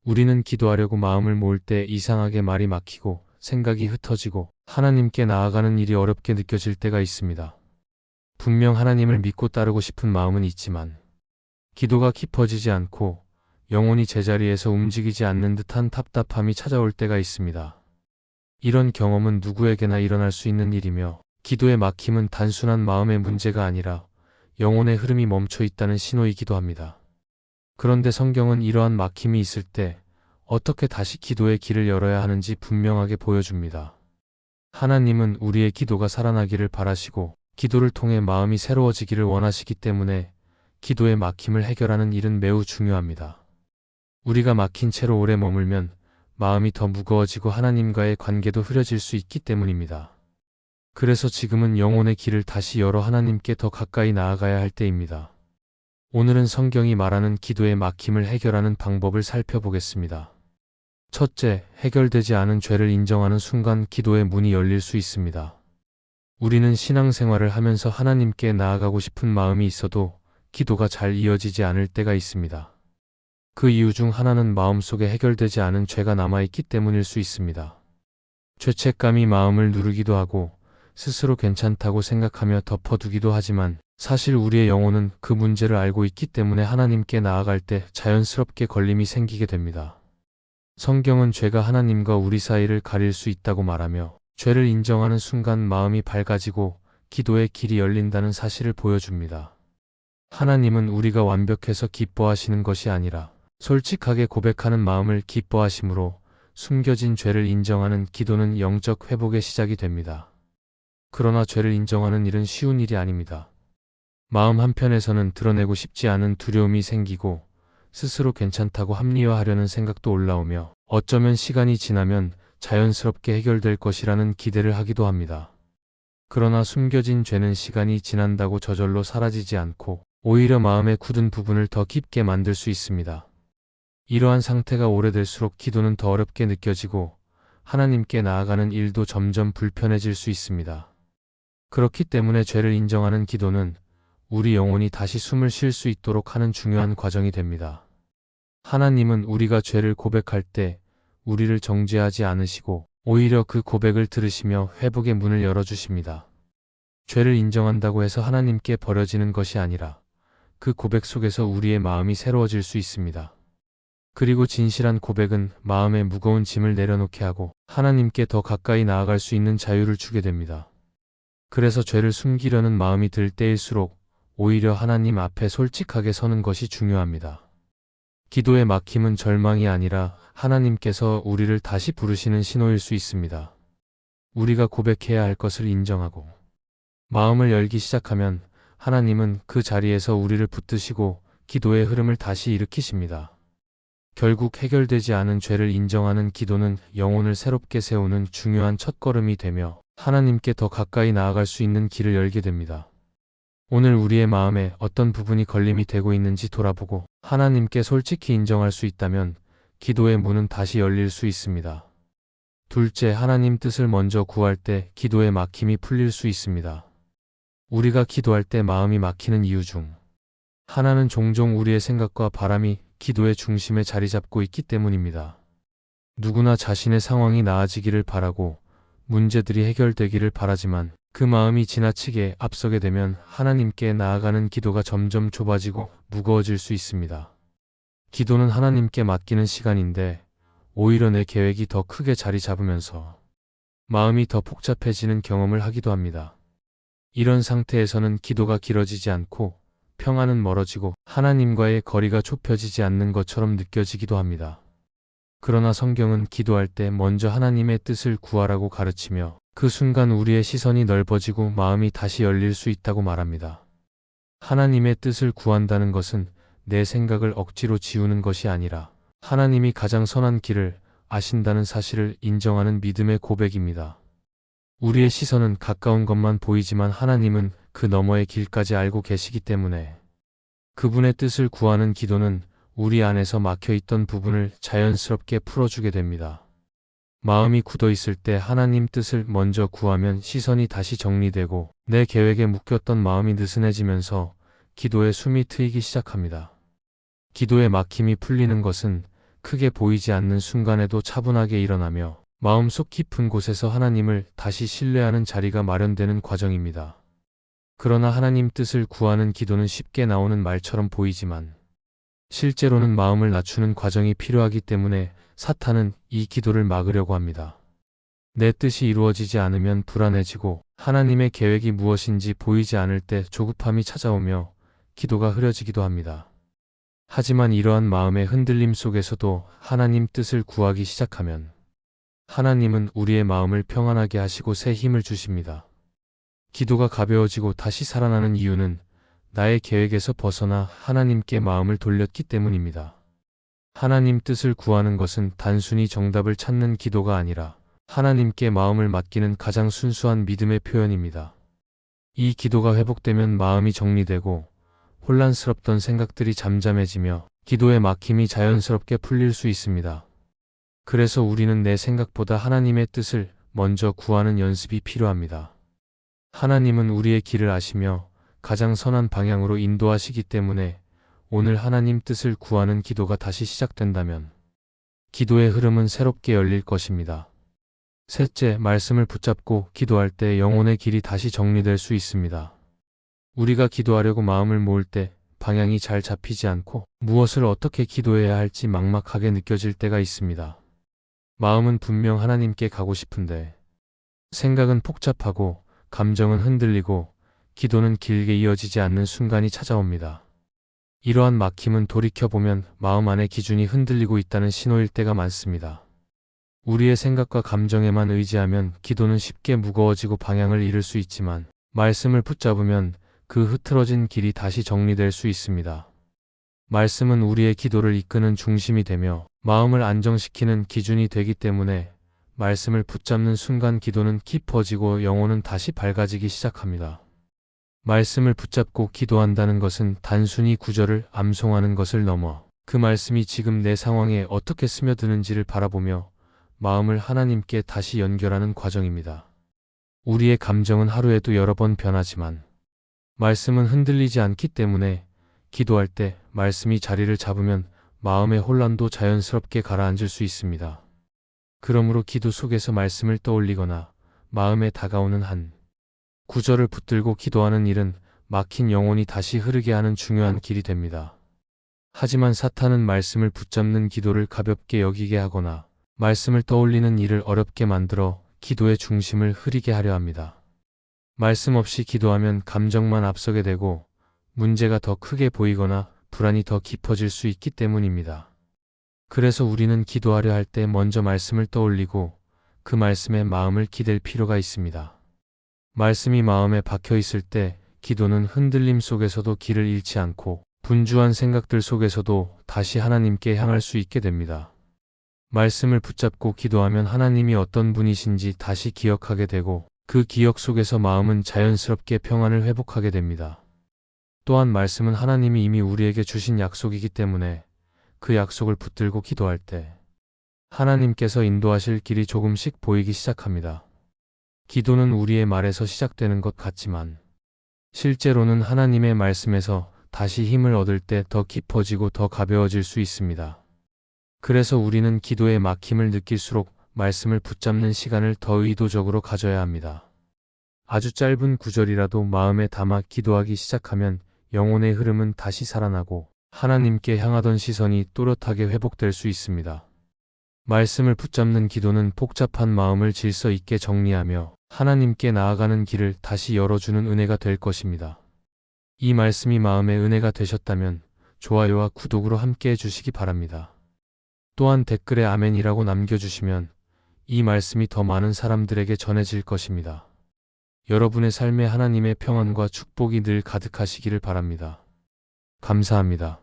우리는 기도하려고 마음을 모을 때 이상하게 말이 막히고 생각이 흩어지고 하나님께 나아가는 일이 어렵게 느껴질 때가 있습니다. 분명 하나님을 믿고 따르고 싶은 마음은 있지만 기도가 깊어지지 않고 영혼이 제자리에서 움직이지 않는 듯한 답답함이 찾아올 때가 있습니다. 이런 경험은 누구에게나 일어날 수 있는 일이며 기도의 막힘은 단순한 마음의 문제가 아니라 영혼의 흐름이 멈춰 있다는 신호이기도 합니다. 그런데 성경은 이러한 막힘이 있을 때 어떻게 다시 기도의 길을 열어야 하는지 분명하게 보여줍니다. 하나님은 우리의 기도가 살아나기를 바라시고 기도를 통해 마음이 새로워지기를 원하시기 때문에 기도의 막힘을 해결하는 일은 매우 중요합니다. 우리가 막힌 채로 오래 머물면 마음이 더 무거워지고 하나님과의 관계도 흐려질 수 있기 때문입니다. 그래서 지금은 영혼의 길을 다시 열어 하나님께 더 가까이 나아가야 할 때입니다. 오늘은 성경이 말하는 기도의 막힘을 해결하는 방법을 살펴보겠습니다. 첫째, 해결되지 않은 죄를 인정하는 순간 기도의 문이 열릴 수 있습니다. 우리는 신앙생활을 하면서 하나님께 나아가고 싶은 마음이 있어도 기도가 잘 이어지지 않을 때가 있습니다. 그 이유 중 하나는 마음속에 해결되지 않은 죄가 남아있기 때문일 수 있습니다. 죄책감이 마음을 누르기도 하고 스스로 괜찮다고 생각하며 덮어두기도 하지만 사실 우리의 영혼은 그 문제를 알고 있기 때문에 하나님께 나아갈 때 자연스럽게 걸림이 생기게 됩니다. 성경은 죄가 하나님과 우리 사이를 가릴 수 있다고 말하며 죄를 인정하는 순간 마음이 밝아지고 기도의 길이 열린다는 사실을 보여줍니다. 하나님은 우리가 완벽해서 기뻐하시는 것이 아니라 솔직하게 고백하는 마음을 기뻐하심으로 숨겨진 죄를 인정하는 기도는 영적 회복의 시작이 됩니다. 그러나 죄를 인정하는 일은 쉬운 일이 아닙니다. 마음 한편에서는 드러내고 싶지 않은 두려움이 생기고 스스로 괜찮다고 합리화하려는 생각도 올라오며 어쩌면 시간이 지나면 자연스럽게 해결될 것이라는 기대를 하기도 합니다. 그러나 숨겨진 죄는 시간이 지난다고 저절로 사라지지 않고 오히려 마음의 굳은 부분을 더 깊게 만들 수 있습니다. 이러한 상태가 오래될수록 기도는 더 어렵게 느껴지고 하나님께 나아가는 일도 점점 불편해질 수 있습니다. 그렇기 때문에 죄를 인정하는 기도는 우리 영혼이 다시 숨을 쉴 수 있도록 하는 중요한 과정이 됩니다. 하나님은 우리가 죄를 고백할 때 우리를 정죄하지 않으시고 오히려 그 고백을 들으시며 회복의 문을 열어주십니다. 죄를 인정한다고 해서 하나님께 버려지는 것이 아니라 그 고백 속에서 우리의 마음이 새로워질 수 있습니다. 그리고 진실한 고백은 마음의 무거운 짐을 내려놓게 하고 하나님께 더 가까이 나아갈 수 있는 자유를 주게 됩니다. 그래서 죄를 숨기려는 마음이 들 때일수록 오히려 하나님 앞에 솔직하게 서는 것이 중요합니다. 기도의 막힘은 절망이 아니라 하나님께서 우리를 다시 부르시는 신호일 수 있습니다. 우리가 고백해야 할 것을 인정하고 마음을 열기 시작하면 하나님은 그 자리에서 우리를 붙드시고 기도의 흐름을 다시 일으키십니다. 결국 해결되지 않은 죄를 인정하는 기도는 영혼을 새롭게 세우는 중요한 첫걸음이 되며 하나님께 더 가까이 나아갈 수 있는 길을 열게 됩니다. 오늘 우리의 마음에 어떤 부분이 걸림이 되고 있는지 돌아보고 하나님께 솔직히 인정할 수 있다면 기도의 문은 다시 열릴 수 있습니다. 둘째, 하나님 뜻을 먼저 구할 때 기도의 막힘이 풀릴 수 있습니다. 우리가 기도할 때 마음이 막히는 이유 중 하나는 종종 우리의 생각과 바람이 기도의 중심에 자리 잡고 있기 때문입니다. 누구나 자신의 상황이 나아지기를 바라고 문제들이 해결되기를 바라지만 그 마음이 지나치게 앞서게 되면 하나님께 나아가는 기도가 점점 좁아지고 무거워질 수 있습니다. 기도는 하나님께 맡기는 시간인데 오히려 내 계획이 더 크게 자리 잡으면서 마음이 더 복잡해지는 경험을 하기도 합니다. 이런 상태에서는 기도가 길어지지 않고 평안은 멀어지고 하나님과의 거리가 좁혀지지 않는 것처럼 느껴지기도 합니다. 그러나 성경은 기도할 때 먼저 하나님의 뜻을 구하라고 가르치며 그 순간 우리의 시선이 넓어지고 마음이 다시 열릴 수 있다고 말합니다. 하나님의 뜻을 구한다는 것은 내 생각을 억지로 지우는 것이 아니라 하나님이 가장 선한 길을 아신다는 사실을 인정하는 믿음의 고백입니다. 우리의 시선은 가까운 것만 보이지만 하나님은 그 너머의 길까지 알고 계시기 때문에 그분의 뜻을 구하는 기도는 우리 안에서 막혀있던 부분을 자연스럽게 풀어주게 됩니다. 마음이 굳어 있을 때 하나님 뜻을 먼저 구하면 시선이 다시 정리되고 내 계획에 묶였던 마음이 느슨해지면서 기도에 숨이 트이기 시작합니다. 기도의 막힘이 풀리는 것은 크게 보이지 않는 순간에도 차분하게 일어나며 마음속 깊은 곳에서 하나님을 다시 신뢰하는 자리가 마련되는 과정입니다. 그러나 하나님 뜻을 구하는 기도는 쉽게 나오는 말처럼 보이지만 실제로는 마음을 낮추는 과정이 필요하기 때문에 사탄은 이 기도를 막으려고 합니다. 내 뜻이 이루어지지 않으면 불안해지고 하나님의 계획이 무엇인지 보이지 않을 때 조급함이 찾아오며 기도가 흐려지기도 합니다. 하지만 이러한 마음의 흔들림 속에서도 하나님 뜻을 구하기 시작하면 하나님은 우리의 마음을 평안하게 하시고 새 힘을 주십니다. 기도가 가벼워지고 다시 살아나는 이유는 나의 계획에서 벗어나 하나님께 마음을 돌렸기 때문입니다. 하나님 뜻을 구하는 것은 단순히 정답을 찾는 기도가 아니라 하나님께 마음을 맡기는 가장 순수한 믿음의 표현입니다. 이 기도가 회복되면 마음이 정리되고 혼란스럽던 생각들이 잠잠해지며 기도의 막힘이 자연스럽게 풀릴 수 있습니다. 그래서 우리는 내 생각보다 하나님의 뜻을 먼저 구하는 연습이 필요합니다. 하나님은 우리의 길을 아시며 가장 선한 방향으로 인도하시기 때문에 오늘 하나님 뜻을 구하는 기도가 다시 시작된다면 기도의 흐름은 새롭게 열릴 것입니다. 셋째, 말씀을 붙잡고 기도할 때 영혼의 길이 다시 정리될 수 있습니다. 우리가 기도하려고 마음을 모을 때 방향이 잘 잡히지 않고 무엇을 어떻게 기도해야 할지 막막하게 느껴질 때가 있습니다. 마음은 분명 하나님께 가고 싶은데 생각은 복잡하고 감정은 흔들리고 기도는 길게 이어지지 않는 순간이 찾아옵니다. 이러한 막힘은 돌이켜보면 마음 안의 기준이 흔들리고 있다는 신호일 때가 많습니다. 우리의 생각과 감정에만 의지하면 기도는 쉽게 무거워지고 방향을 잃을 수 있지만 말씀을 붙잡으면 그 흐트러진 길이 다시 정리될 수 있습니다. 말씀은 우리의 기도를 이끄는 중심이 되며 마음을 안정시키는 기준이 되기 때문에 말씀을 붙잡는 순간 기도는 깊어지고 영혼은 다시 밝아지기 시작합니다. 말씀을 붙잡고 기도한다는 것은 단순히 구절을 암송하는 것을 넘어 그 말씀이 지금 내 상황에 어떻게 스며드는지를 바라보며 마음을 하나님께 다시 연결하는 과정입니다. 우리의 감정은 하루에도 여러 번 변하지만 말씀은 흔들리지 않기 때문에 기도할 때 말씀이 자리를 잡으면 마음의 혼란도 자연스럽게 가라앉을 수 있습니다. 그러므로 기도 속에서 말씀을 떠올리거나 마음에 다가오는 한 구절을 붙들고 기도하는 일은 막힌 영혼이 다시 흐르게 하는 중요한 길이 됩니다. 하지만 사탄은 말씀을 붙잡는 기도를 가볍게 여기게 하거나 말씀을 떠올리는 일을 어렵게 만들어 기도의 중심을 흐리게 하려 합니다. 말씀 없이 기도하면 감정만 앞서게 되고 문제가 더 크게 보이거나 불안이 더 깊어질 수 있기 때문입니다. 그래서 우리는 기도하려 할 때 먼저 말씀을 떠올리고 그 말씀에 마음을 기댈 필요가 있습니다. 말씀이 마음에 박혀 있을 때 기도는 흔들림 속에서도 길을 잃지 않고 분주한 생각들 속에서도 다시 하나님께 향할 수 있게 됩니다. 말씀을 붙잡고 기도하면 하나님이 어떤 분이신지 다시 기억하게 되고 그 기억 속에서 마음은 자연스럽게 평안을 회복하게 됩니다. 또한 말씀은 하나님이 이미 우리에게 주신 약속이기 때문에 그 약속을 붙들고 기도할 때 하나님께서 인도하실 길이 조금씩 보이기 시작합니다. 기도는 우리의 말에서 시작되는 것 같지만 실제로는 하나님의 말씀에서 다시 힘을 얻을 때 더 깊어지고 더 가벼워질 수 있습니다. 그래서 우리는 기도의 막힘을 느낄수록 말씀을 붙잡는 시간을 더 의도적으로 가져야 합니다. 아주 짧은 구절이라도 마음에 담아 기도하기 시작하면 영혼의 흐름은 다시 살아나고 하나님께 향하던 시선이 또렷하게 회복될 수 있습니다. 말씀을 붙잡는 기도는 복잡한 마음을 질서 있게 정리하며 하나님께 나아가는 길을 다시 열어주는 은혜가 될 것입니다. 이 말씀이 마음의 은혜가 되셨다면 좋아요와 구독으로 함께 해주시기 바랍니다. 또한 댓글에 아멘이라고 남겨주시면 이 말씀이 더 많은 사람들에게 전해질 것입니다. 여러분의 삶에 하나님의 평안과 축복이 늘 가득하시기를 바랍니다. 감사합니다.